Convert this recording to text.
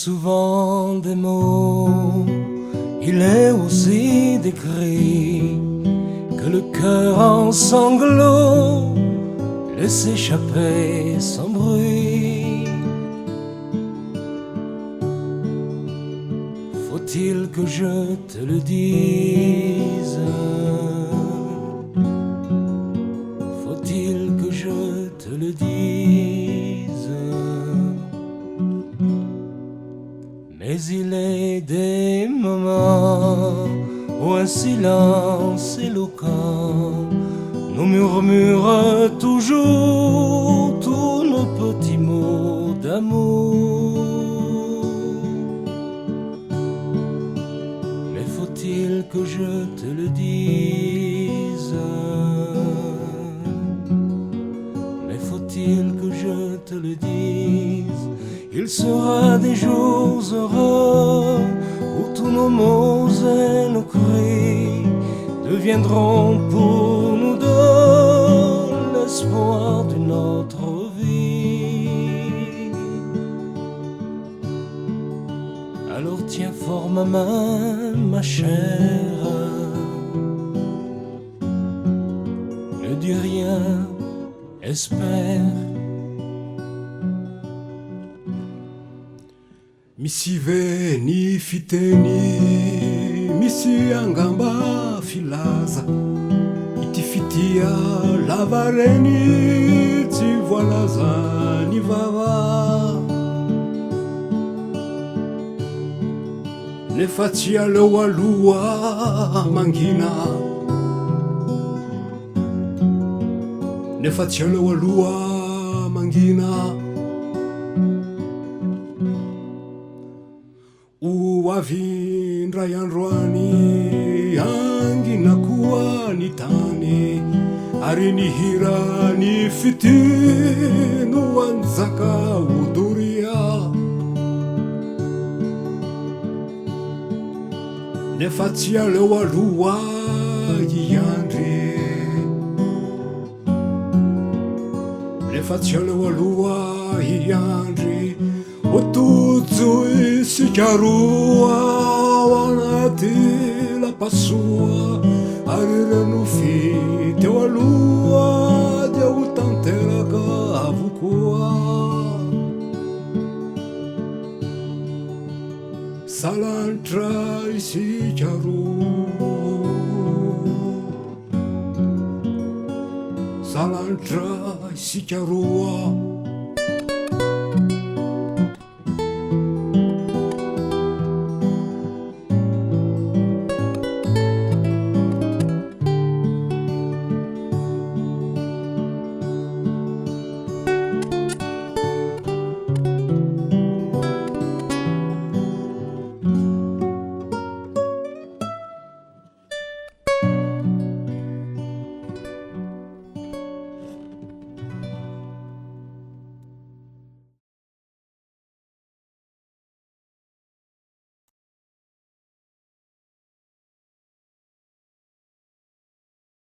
souvent des mots, il est aussi des cris que le cœur en sanglots laisse échapper sans bruit. Faut-il que je te le dise? Faut-il que je te le dise? Mais il est des moments où un silence éloquent nous murmure toujours tous nos petits mots d'amour. Mais faut-il que je te le dise? Mais faut-il que je te le dise? Il sera des jours heureux où tous nos mots et nos cris deviendront pour nous deux l'espoir d'une autre vie. Alors tiens fort ma main, ma chère, ne dis rien, espère. Misiveni fiteni misi angamba filaza itifitia lavareni tivwalaza ni vava nefatia lewalua mangina nefatia lewalua mangina uwavindra yandroani angina kuwa nitani arinihira ni fitinu wanzaka uduria nefatia lewalua yiyandri nefatia lewalua yiyandri Otuzu isikarua wanati la pasua arira no fite walua de utantera avukua salantra isikaru salantra isikarua